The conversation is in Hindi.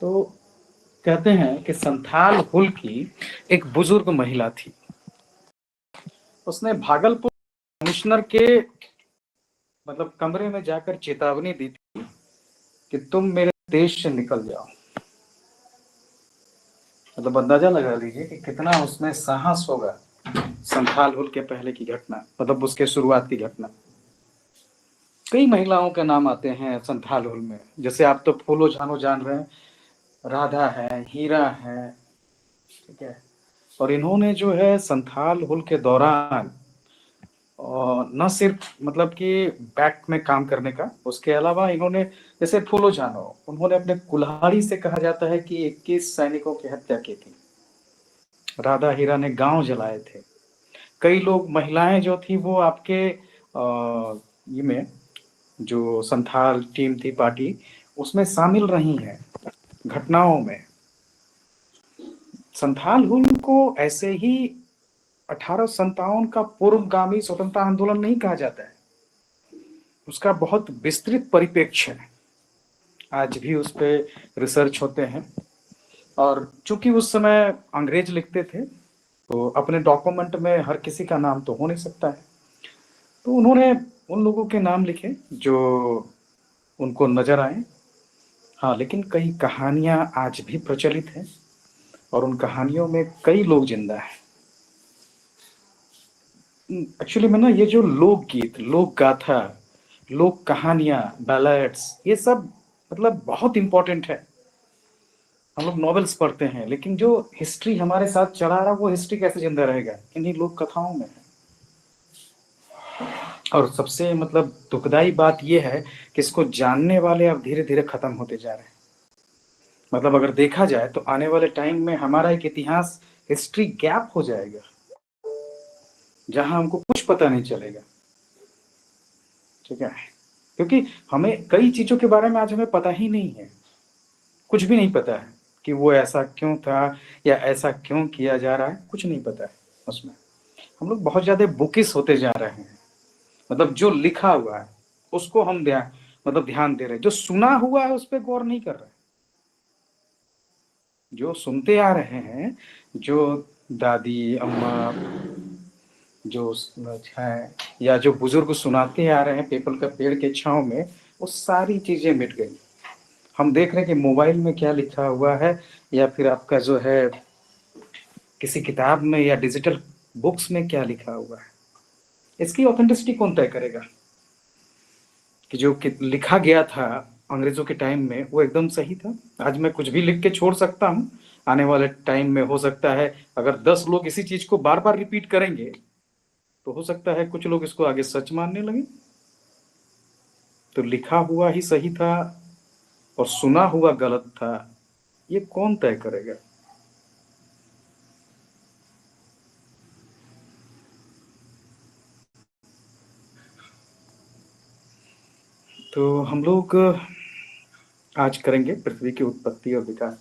तो कहते हैं कि संथाल हुल की एक बुजुर्ग महिला थी। उसने भागलपुर कमिश्नर के मतलब कमरे में जाकर चेतावनी दी थी कि तुम मेरे देश से निकल जाओ। मतलब अंदाजा लगा लीजिए कि कितना उसमें साहस होगा। संथाल हुल के पहले की घटना, मतलब उसके शुरुआत की घटना। कई महिलाओं के नाम आते हैं संथाल हुल में, जैसे आप तो फूलो झानो जान रहे हैं, राधा है, हीरा है, ठीक है। और इन्होंने जो है संथाल हुल के दौरान और न सिर्फ मतलब कि बैक में काम करने का, उसके अलावा इन्होंने जैसे फूलो जानो, उन्होंने अपने कुल्हाड़ी से कहा जाता है कि 21 सैनिकों की हत्या की थी। राधा हीरा ने गांव जलाए थे। कई लोग, महिलाएं जो थी वो आपके ये में जो संथाल टीम थी पार्टी, उसमें शामिल रही हैं घटनाओं में। संथाल हुल को ऐसे ही 1857 का पूर्वगामी स्वतंत्रता आंदोलन नहीं कहा जाता है। उसका बहुत विस्तृत परिप्रेक्ष्य है। आज भी उस पर रिसर्च होते हैं। और चूंकि उस समय अंग्रेज लिखते थे, तो अपने डॉक्यूमेंट में हर किसी का नाम तो हो नहीं सकता है। तो उन्होंने उन लोगों के नाम लिखे जो उनको नजर आए। हाँ, लेकिन कई कहानियां आज भी प्रचलित हैं और उन कहानियों में कई लोग जिंदा हैं। एक्चुअली में ना, ये जो लोकगीत, लोक गाथा, लोक कहानियां, बैलेड्स, ये सब मतलब बहुत इंपॉर्टेंट है। हम लोग नॉवेल्स पढ़ते हैं, लेकिन जो हिस्ट्री हमारे साथ चला रहा, वो हिस्ट्री कैसे जिंदा रहेगा? इन्हीं लोक कथाओं में है। और सबसे मतलब दुखदाई बात यह है कि इसको जानने वाले अब धीरे धीरे खत्म होते जा रहे हैं। मतलब अगर देखा जाए तो आने वाले टाइम में हमारा एक इतिहास, हिस्ट्री गैप हो जाएगा, जहां हमको कुछ पता नहीं चलेगा। ठीक है, क्योंकि हमें कई चीजों के बारे में आज हमें पता ही नहीं है। कुछ भी नहीं पता है कि वो ऐसा क्यों था या ऐसा क्यों किया जा रहा है, कुछ नहीं पता है उसमें। हम लोग बहुत ज्यादा बुकिश होते जा रहे हैं। मतलब जो लिखा हुआ है उसको हम ध्यान दे रहे हैं, जो सुना हुआ है उस पर गौर नहीं कर रहे। जो सुनते आ रहे हैं, जो दादी अम्मा जो है, या जो बुजुर्ग सुनाते आ रहे हैं पीपल का पेड़ के छांव में, वो सारी चीजें मिट गई। हम देख रहे हैं कि मोबाइल में क्या लिखा हुआ है, या फिर आपका जो है किसी किताब में या डिजिटल बुक्स में क्या लिखा हुआ है। इसकी ऑथेंटिसिटी कौन तय करेगा कि जो लिखा गया था अंग्रेजों के टाइम में वो एकदम सही था? आज मैं कुछ भी लिख के छोड़ सकता हूँ। आने वाले टाइम में हो सकता है अगर 10 लोग इसी चीज को बार बार रिपीट करेंगे, तो हो सकता है कुछ लोग इसको आगे सच मानने लगे। तो लिखा हुआ ही सही था और सुना हुआ गलत था, ये कौन तय करेगा? तो हम लोग आज करेंगे पृथ्वी की उत्पत्ति और विकास।